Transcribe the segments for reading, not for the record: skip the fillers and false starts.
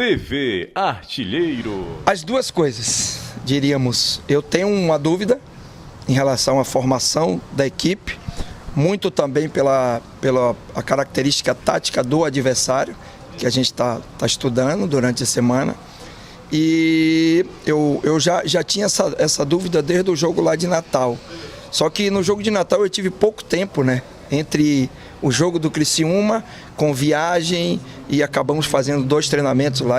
TV Artilheiro. As duas coisas, diríamos. Eu tenho uma dúvida em relação à formação da equipe, muito também pela a característica tática do adversário, que a gente está estudando durante a semana. E eu já tinha essa dúvida desde o jogo lá de Natal. Só que no jogo de Natal eu tive pouco tempo, né? Entre o jogo do Criciúma, com viagem, e acabamos fazendo 2 treinamentos lá,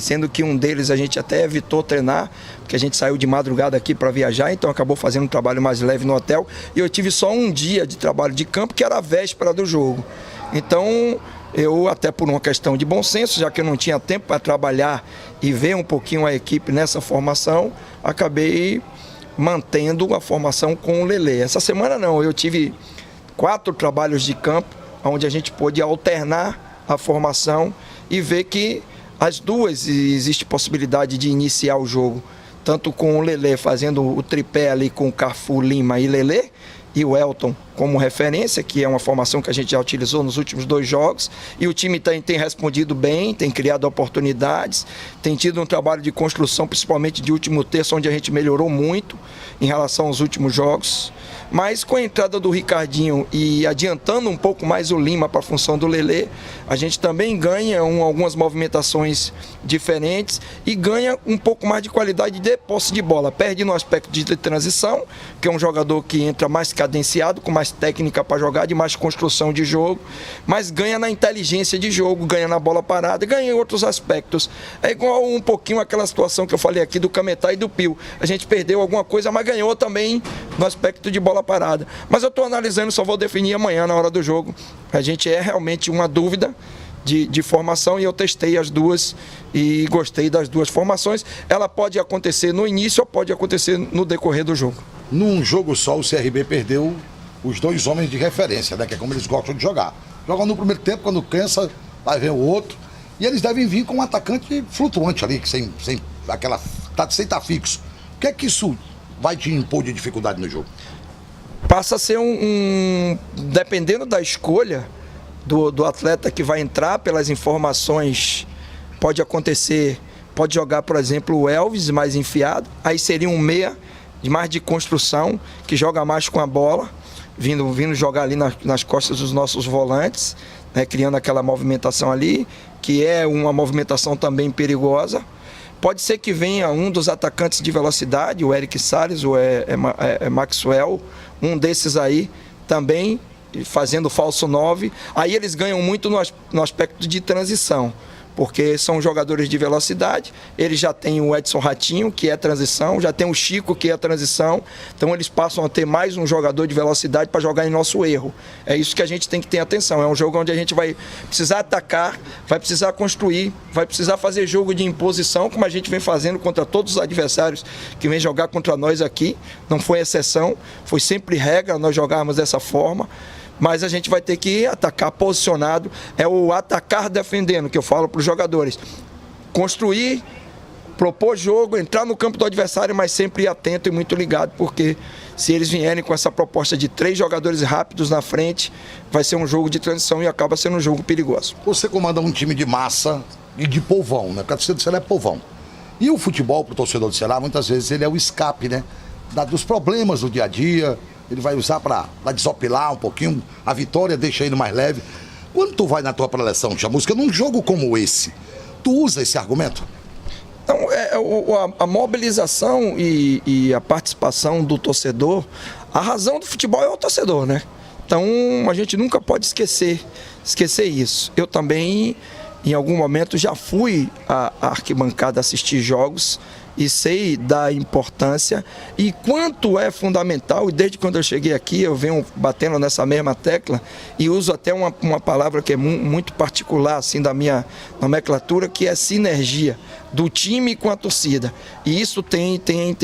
sendo que um deles a gente até evitou treinar, porque a gente saiu de madrugada aqui para viajar, então acabou fazendo um trabalho mais leve no hotel. E eu tive só um dia de trabalho de campo, que era a véspera do jogo. Então, eu, até por uma questão de bom senso, já que eu não tinha tempo para trabalhar e ver um pouquinho a equipe nessa formação, acabei mantendo a formação com o Lelê. Essa semana não, eu tive 4 trabalhos de campo, onde a gente pôde alternar a formação e ver que as duas existe possibilidade de iniciar o jogo, tanto com o Lelê fazendo o tripé ali com o Cafu, Lima e Lelê, e o Elton como referência, que é uma formação que a gente já utilizou nos últimos 2 jogos, e o time tem respondido bem, tem criado oportunidades, tem tido um trabalho de construção, principalmente de último terço, onde a gente melhorou muito em relação aos últimos jogos. Mas com a entrada do Ricardinho e adiantando um pouco mais o Lima para a função do Lelê, a gente também ganha algumas movimentações diferentes e ganha um pouco mais de qualidade de posse de bola. Perde no aspecto de transição, que é um jogador que entra mais cadenciado, com mais técnica para jogar, de mais construção de jogo, mas ganha na inteligência de jogo, ganha na bola parada, ganha em outros aspectos. É igual um pouquinho aquela situação que eu falei aqui do Cametá e do Pio. A gente perdeu alguma coisa, mas ganhou também no aspecto de bola parada. Mas eu estou analisando, só vou definir amanhã na hora do jogo. A gente é realmente uma dúvida de formação, e eu testei as duas e gostei das duas formações. Ela pode acontecer no início ou pode acontecer no decorrer do jogo. Num jogo só, o CRB perdeu os 2 homens de referência, né? Que é como eles gostam de jogar. Jogam no primeiro tempo, quando cansa, vai ver o outro. E eles devem vir com um atacante flutuante ali, que sem estar fixo. O que é que isso vai te impor de dificuldade no jogo? Passa a ser dependendo da escolha do atleta que vai entrar, pelas informações, pode acontecer, pode jogar, por exemplo, o Elvis mais enfiado, aí seria um meia mais de construção, que joga mais com a bola, vindo jogar ali nas costas dos nossos volantes, né, criando aquela movimentação ali, que é uma movimentação também perigosa. Pode ser que venha um dos atacantes de velocidade, o Eric Salles, ou Maxwell, um desses aí também fazendo falso 9. Aí eles ganham muito no aspecto de transição, porque são jogadores de velocidade. Eles já têm o Edson Ratinho, que é transição, já tem o Chico, que é transição. Então eles passam a ter mais um jogador de velocidade para jogar em nosso erro. É isso que a gente tem que ter atenção. É um jogo onde a gente vai precisar atacar, vai precisar construir, vai precisar fazer jogo de imposição, como a gente vem fazendo contra todos os adversários que vêm jogar contra nós aqui. Não foi exceção, foi sempre regra nós jogarmos dessa forma. Mas a gente vai ter que atacar posicionado, é o atacar defendendo, que eu falo para os jogadores. Construir, propor jogo, entrar no campo do adversário, mas sempre ir atento e muito ligado, porque se eles vierem com essa proposta de 3 jogadores rápidos na frente, vai ser um jogo de transição e acaba sendo um jogo perigoso. Você comanda um time de massa e de povão, né? Porque a torcida do Ceará é povão. E o futebol, para o torcedor do Ceará, muitas vezes ele é o escape, né? Dos problemas do dia a dia. Ele vai usar para desopilar um pouquinho, a vitória deixa ele mais leve. Quando tu vai na tua preleção, Chamusca, num jogo como esse, tu usa esse argumento? Então, a mobilização e a participação do torcedor, a razão do futebol é o torcedor, né? Então, a gente nunca pode esquecer isso. Eu também, em algum momento, já fui à arquibancada assistir jogos e sei da importância e quanto é fundamental. E desde quando eu cheguei aqui, eu venho batendo nessa mesma tecla e uso até uma palavra que é muito particular assim, da minha nomenclatura, que é sinergia do time com a torcida. E isso tem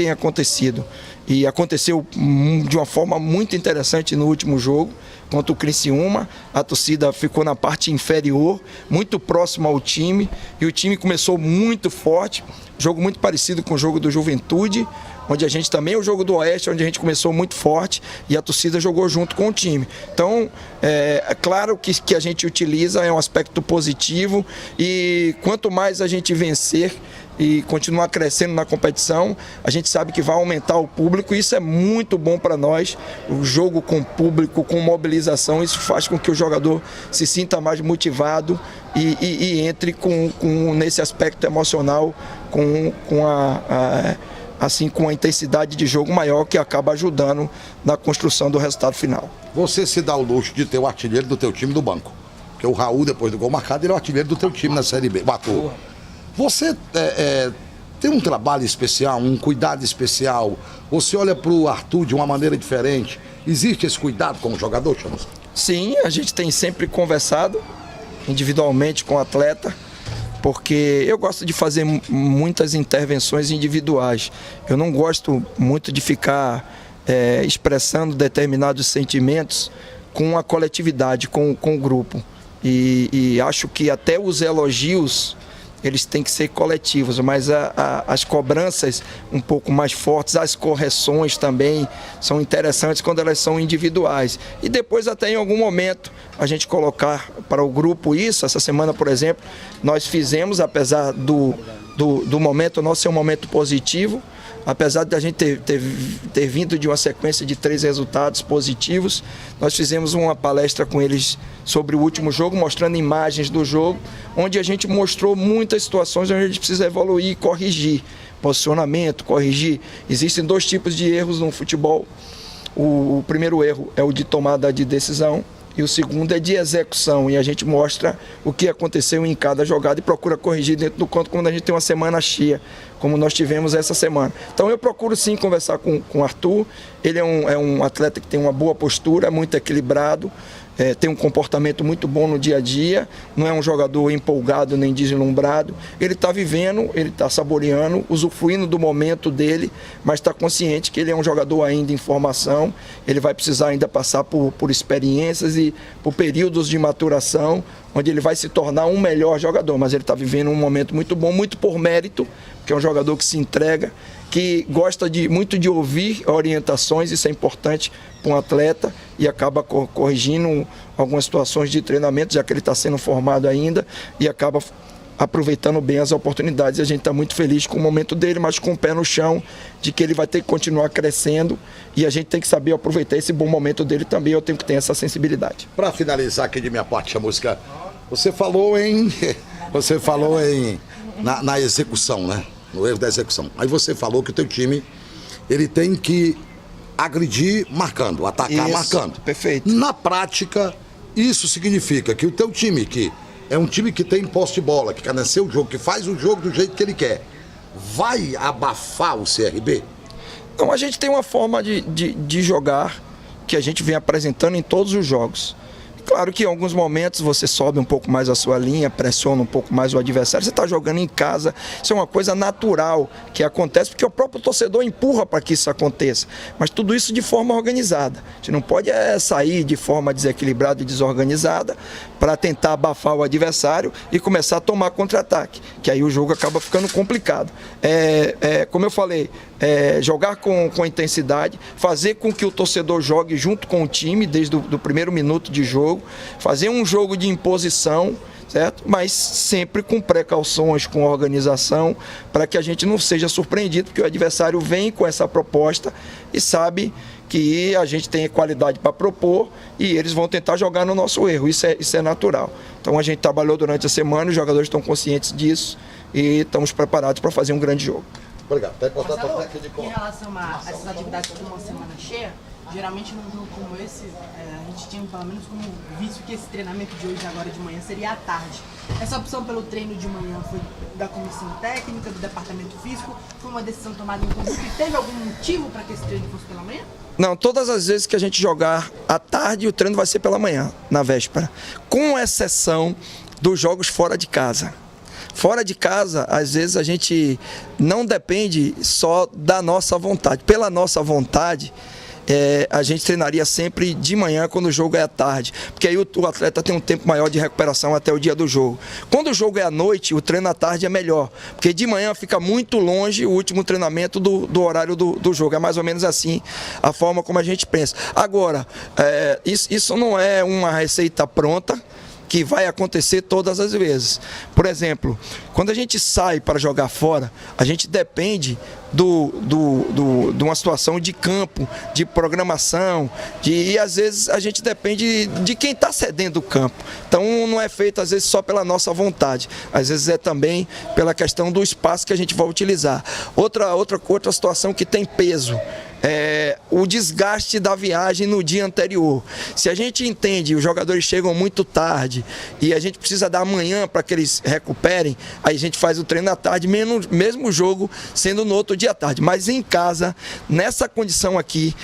acontecido. E aconteceu de uma forma muito interessante no último jogo, contra o Criciúma. A torcida ficou na parte inferior, muito próximo ao time, e o time começou muito forte. Jogo muito parecido com o jogo do Juventude, onde a gente também, o jogo do Oeste, onde a gente começou muito forte e a torcida jogou junto com o time. Então, é claro que a gente utiliza, é um aspecto positivo, e quanto mais a gente vencer e continuar crescendo na competição, a gente sabe que vai aumentar o público, e isso é muito bom para nós. O jogo com público, com mobilização, isso faz com que o jogador se sinta mais motivado e entre nesse aspecto emocional com a intensidade de jogo maior, que acaba ajudando na construção do resultado final. Você se dá o luxo de ter o artilheiro do teu time do banco. Porque o Raul, depois do gol marcado, ele é o artilheiro do teu time na Série B. Bateu. Você tem um trabalho especial, um cuidado especial? Você olha para o Arthur de uma maneira diferente? Existe esse cuidado com o jogador, Chamusca? Sim, a gente tem sempre conversado individualmente com o atleta, porque eu gosto de fazer muitas intervenções individuais. Eu não gosto muito de ficar expressando determinados sentimentos com a coletividade, com o grupo. E acho que até os elogios, eles têm que ser coletivos, mas as cobranças um pouco mais fortes, as correções também são interessantes quando elas são individuais. E depois, até em algum momento, a gente colocar para o grupo isso. Essa semana, por exemplo, nós fizemos, apesar do momento nosso ser um momento positivo, apesar de a gente ter vindo de uma sequência de 3 resultados positivos, nós fizemos uma palestra com eles sobre o último jogo, mostrando imagens do jogo, onde a gente mostrou muitas situações onde a gente precisa evoluir e corrigir. Posicionamento, corrigir. Existem 2 tipos de erros no futebol. O primeiro erro é o de tomada de decisão, e o segundo é de execução, e a gente mostra o que aconteceu em cada jogada e procura corrigir dentro do campo quando a gente tem uma semana cheia, como nós tivemos essa semana. Então eu procuro sim conversar com o Arthur. Ele é um atleta que tem uma boa postura, muito equilibrado, tem um comportamento muito bom no dia a dia, não é um jogador empolgado nem deslumbrado. Ele está vivendo, ele está saboreando, usufruindo do momento dele, mas está consciente que ele é um jogador ainda em formação. Ele vai precisar ainda passar por experiências e por períodos de maturação, onde ele vai se tornar um melhor jogador, mas ele está vivendo um momento muito bom, muito por mérito, porque é um jogador que se entrega, que gosta muito de ouvir orientações. Isso é importante para um atleta, e acaba corrigindo algumas situações de treinamento, já que ele está sendo formado ainda, e acaba aproveitando bem as oportunidades. A gente está muito feliz com o momento dele, mas com o pé no chão, de que ele vai ter que continuar crescendo, e a gente tem que saber aproveitar esse bom momento dele também. Eu tenho que ter essa sensibilidade. Para finalizar aqui de minha parte, Chamusca, você falou na execução, né? No erro da execução. Aí você falou que o teu time, ele tem que agredir marcando, atacar marcando. Perfeito. Na prática, isso significa que o teu time, que é um time que tem posse de bola, que quer nascer o jogo, que faz o jogo do jeito que ele quer, vai abafar o CRB? Então, a gente tem uma forma de jogar que a gente vem apresentando em todos os jogos. Claro que em alguns momentos você sobe um pouco mais a sua linha, pressiona um pouco mais o adversário. Você está jogando em casa, isso é uma coisa natural que acontece, porque o próprio torcedor empurra para que isso aconteça. Mas tudo isso de forma organizada. A gente não pode sair de forma desequilibrada e desorganizada para tentar abafar o adversário e começar a tomar contra-ataque, que aí o jogo acaba ficando complicado. Como eu falei, jogar com intensidade, fazer com que o torcedor jogue junto com o time desde o primeiro minuto de jogo, fazer um jogo de imposição, certo? Mas sempre com precauções, com organização, para que a gente não seja surpreendido, porque o adversário vem com essa proposta e sabe que a gente tem qualidade para propor, e eles vão tentar jogar no nosso erro. Isso é natural. Então a gente trabalhou durante a semana, os jogadores estão conscientes disso e estamos preparados para fazer um grande jogo. Obrigado. Em relação a essas atividades de uma semana cheia, geralmente num jogo como esse, a gente tinha pelo menos como visto que esse treinamento de hoje, agora de manhã, seria à tarde. Essa opção pelo treino de manhã foi da comissão técnica, do departamento físico? Foi uma decisão tomada em conjunto? E teve algum motivo para que esse treino fosse pela manhã? Não, todas as vezes que a gente jogar à tarde, o treino vai ser pela manhã, na véspera. Com exceção dos jogos fora de casa. Fora de casa, às vezes a gente não depende só da nossa vontade. Pela nossa vontade, a gente treinaria sempre de manhã quando o jogo é à tarde, porque aí o atleta tem um tempo maior de recuperação até o dia do jogo. Quando o jogo é à noite, o treino à tarde é melhor, porque de manhã fica muito longe o último treinamento do horário do jogo. É mais ou menos assim a forma como a gente pensa. Agora, isso não é uma receita pronta que vai acontecer todas as vezes. Por exemplo, quando a gente sai para jogar fora, a gente depende de uma situação de campo, de programação, e às vezes a gente depende de quem está cedendo o campo. Então não é feito às vezes só pela nossa vontade, às vezes é também pela questão do espaço que a gente vai utilizar. Outra situação que tem peso é o desgaste da viagem no dia anterior. Se a gente entende, os jogadores chegam muito tarde e a gente precisa dar amanhã para que eles recuperem, aí a gente faz o treino à tarde, mesmo o jogo sendo no outro dia à tarde. Mas em casa, nessa condição aqui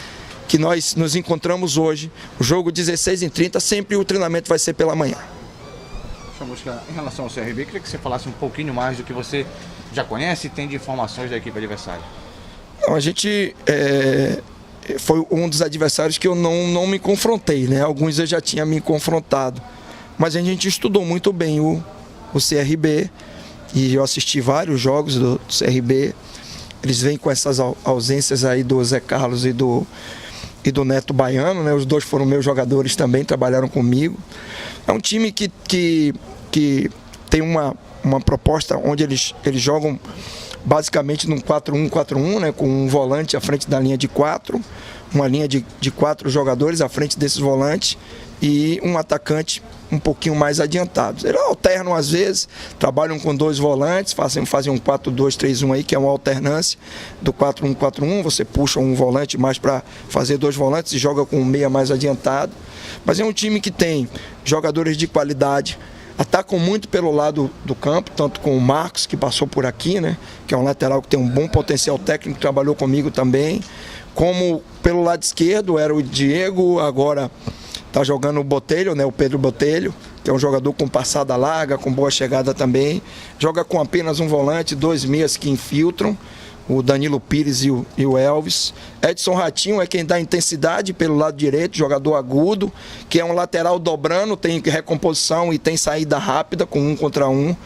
que nós nos encontramos hoje, o jogo 16h30, sempre o treinamento vai ser pela manhã. Chamusca, em relação ao CRB, queria que você falasse um pouquinho mais do que você já conhece e tem de informações da equipe adversária. Não, a gente foi um dos adversários que eu não me confrontei, né? Alguns eu já tinha me confrontado, mas a gente estudou muito bem o CRB e eu assisti vários jogos do CRB. Eles vêm com essas ausências aí do Zé Carlos e do Neto Baiano, né? Os dois foram meus jogadores também, trabalharam comigo. É um time que tem uma proposta onde eles jogam basicamente num 4-1-4-1, né, com um volante à frente da linha de 4, uma linha de 4 jogadores à frente desses volantes e um atacante um pouquinho mais adiantado. Eles alternam às vezes, trabalham com 2 volantes, fazem um 4-2-3-1 aí, que é uma alternância do 4-1-4-1, você puxa um volante mais para fazer 2 volantes e joga com um meia mais adiantado. Mas é um time que tem jogadores de qualidade, atacam muito pelo lado do campo, tanto com o Marcos, que passou por aqui, né, que é um lateral que tem um bom potencial técnico, trabalhou comigo também, como pelo lado esquerdo era o Diego, agora está jogando o Botelho, né, o Pedro Botelho, que é um jogador com passada larga, com boa chegada também, joga com apenas um volante, 2 meias que infiltram, o Danilo Pires e o Elvis. Edson Ratinho é quem dá intensidade pelo lado direito, jogador agudo, que é um lateral dobrando, tem recomposição e tem saída rápida com 1 contra 1.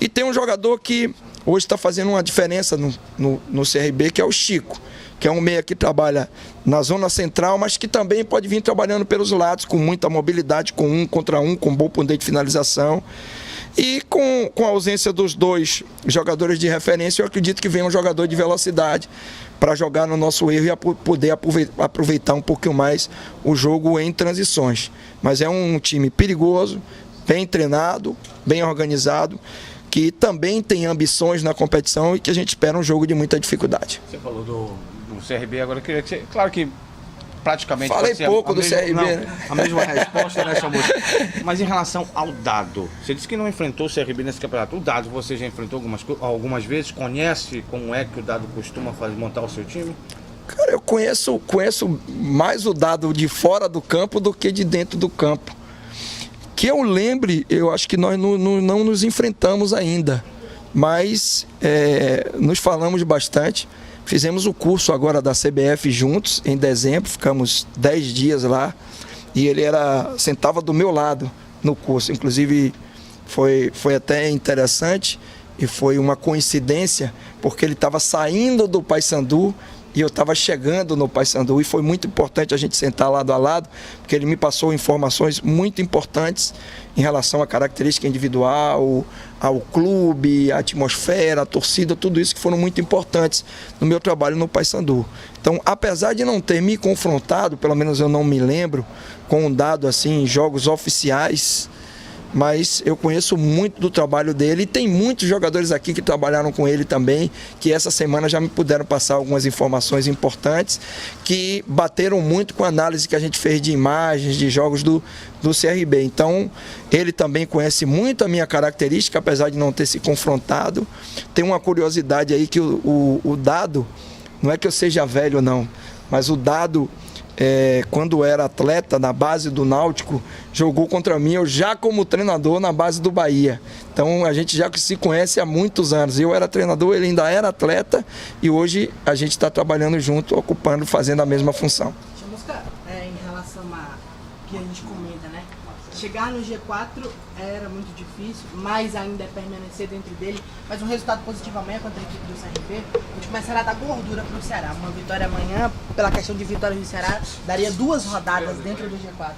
E tem um jogador que hoje está fazendo uma diferença no CRB, que é o Chico, que é um meia que trabalha na zona central, mas que também pode vir trabalhando pelos lados, com muita mobilidade, com 1 contra 1, com bom poder de finalização. E com a ausência dos 2 jogadores de referência, eu acredito que vem um jogador de velocidade para jogar no nosso erro e poder aproveitar um pouquinho mais o jogo em transições. Mas é um time perigoso, bem treinado, bem organizado, que também tem ambições na competição e que a gente espera um jogo de muita dificuldade. Você falou do CRB, agora eu queria que você... Claro que praticamente... Falei pouco do CRB, né? A mesma resposta, né, Chamusca? Mas em relação ao Dado, você disse que não enfrentou o CRB nesse campeonato. O Dado você já enfrentou algumas vezes? Conhece como é que o Dado costuma montar o seu time? Cara, eu conheço mais o Dado de fora do campo do que de dentro do campo. Que eu lembre, eu acho que nós não nos enfrentamos ainda, mas nos falamos bastante. Fizemos o curso agora da CBF juntos, em dezembro, ficamos 10 dias lá, e ele sentava do meu lado no curso. Inclusive, foi até interessante, e foi uma coincidência, porque ele estava saindo do Paysandu, e eu estava chegando no Paysandu, e foi muito importante a gente sentar lado a lado, porque ele me passou informações muito importantes em relação à característica individual, ao clube, à atmosfera, à torcida, tudo isso que foram muito importantes no meu trabalho no Paysandu. Então, apesar de não ter me confrontado, pelo menos eu não me lembro, com um Dado assim, em jogos oficiais, mas eu conheço muito do trabalho dele e tem muitos jogadores aqui que trabalharam com ele também, que essa semana já me puderam passar algumas informações importantes que bateram muito com a análise que a gente fez de imagens, de jogos do CRB. Então, ele também conhece muito a minha característica, apesar de não ter se confrontado. Tem uma curiosidade aí que o Dado, não é que eu seja velho não, mas o Dado... quando era atleta na base do Náutico, jogou contra mim, eu já como treinador na base do Bahia. Então a gente já se conhece há muitos anos. Eu era treinador, ele ainda era atleta e hoje a gente está trabalhando junto, ocupando, fazendo a mesma função. chegar no G4 era muito difícil, mas ainda é permanecer dentro dele. Mas um resultado positivo amanhã contra a equipe do CRB, a gente começará a dar gordura para o Ceará. Uma vitória amanhã, pela questão de vitórias do Ceará, daria 2 rodadas dentro do G4.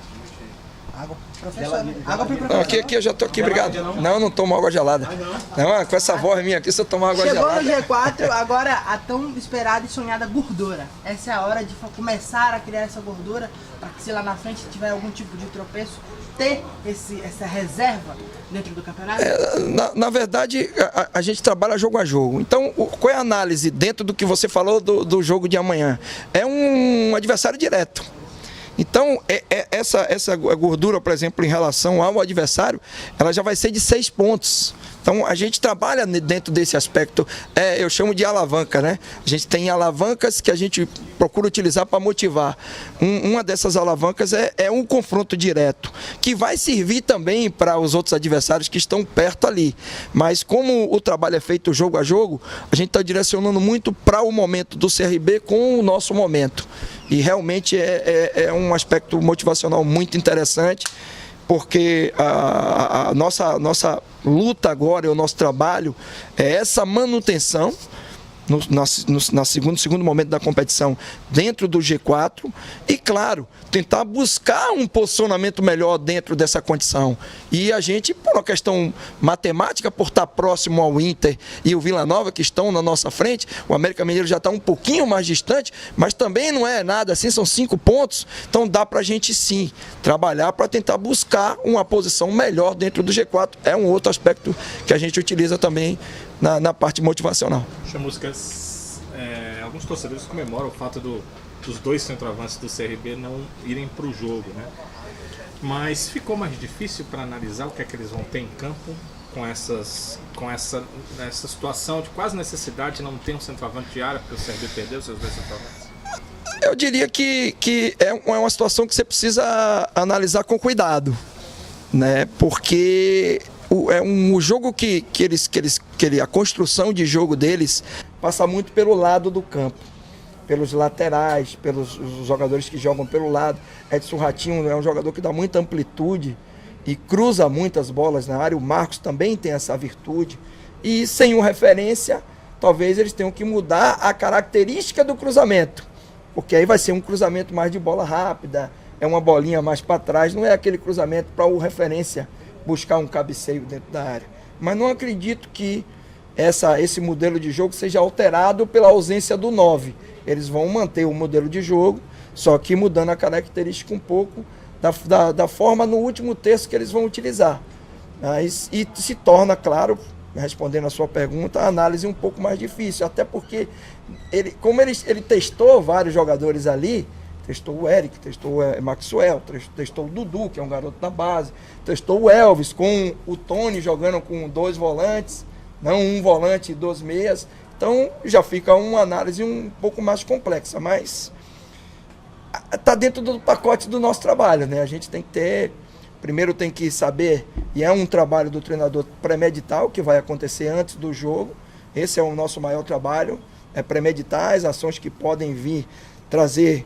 Água, professor. Água pro professor. Aqui eu já tô aqui, obrigado. Não tomo água gelada. Não, com essa voz minha aqui, se eu tomar água Chegou gelada... no G4, agora a tão esperada e sonhada gordura. Essa é a hora de começar a criar essa gordura, para que se lá na frente tiver algum tipo de tropeço, ter essa reserva dentro do campeonato? Na verdade, a gente trabalha jogo a jogo. Então, qual é a análise dentro do que você falou do jogo de amanhã? É um adversário direto. Então, essa gordura, por exemplo, em relação ao adversário, ela já vai ser de 6 pontos. Então, a gente trabalha dentro desse aspecto, eu chamo de alavanca, né? A gente tem alavancas que a gente procura utilizar para motivar. Uma dessas alavancas é um confronto direto, que vai servir também para os outros adversários que estão perto ali. Mas como o trabalho é feito jogo a jogo, a gente está direcionando muito para o momento do CRB com o nosso momento. E realmente é um aspecto motivacional muito interessante, porque a nossa luta agora e o nosso trabalho é essa manutenção no segundo momento da competição dentro do G4 e, claro, tentar buscar um posicionamento melhor dentro dessa condição. E a gente, por uma questão matemática, por estar próximo ao Inter e o Vila Nova, que estão na nossa frente, o América Mineiro já está um pouquinho mais distante, mas também não é nada assim, são 5 pontos, então dá para a gente sim trabalhar para tentar buscar uma posição melhor dentro do G4. É um outro aspecto que a gente utiliza também na parte motivacional. Chamuscas, alguns torcedores comemoram o fato dos 2 centroavantes do CRB não irem para o jogo, né? Mas ficou mais difícil para analisar o que é que eles vão ter em campo com essa situação de quase necessidade de não ter um centroavante de área, porque o CRB perdeu seus 2 centroavantes? Eu diria que é uma situação que você precisa analisar com cuidado, né? Porque o jogo a construção de jogo deles passa muito pelo lado do campo, pelos laterais, pelos jogadores que jogam pelo lado. Edson Ratinho é um jogador que dá muita amplitude e cruza muitas bolas na área. O Marcos também tem essa virtude. E sem uma referência, talvez eles tenham que mudar a característica do cruzamento, porque aí vai ser um cruzamento mais de bola rápida, é uma bolinha mais para trás, não é aquele cruzamento para o referência buscar um cabeceio dentro da área. Mas não acredito que esse modelo de jogo seja alterado pela ausência do 9. Eles vão manter o modelo de jogo, só que mudando a característica um pouco da forma no último terço que eles vão utilizar. Mas, e se torna, claro, respondendo a sua pergunta, a análise um pouco mais difícil, até porque como ele testou vários jogadores ali, testou o Eric, testou o Maxwell, testou o Dudu, que é um garoto da base, testou o Elvis, com o Tony jogando com 2 volantes, não um volante e 2 meias. Então já fica uma análise um pouco mais complexa, mas está dentro do pacote do nosso trabalho, né? A gente tem que primeiro tem que saber, e é um trabalho do treinador premeditar o que vai acontecer antes do jogo. Esse é o nosso maior trabalho, é premeditar as ações que podem vir trazer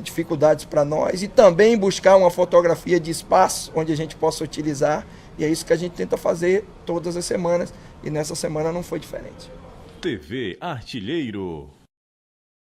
dificuldades para nós e também buscar uma fotografia de espaço onde a gente possa utilizar, e é isso que a gente tenta fazer todas as semanas, e nessa semana não foi diferente. TV Artilheiro.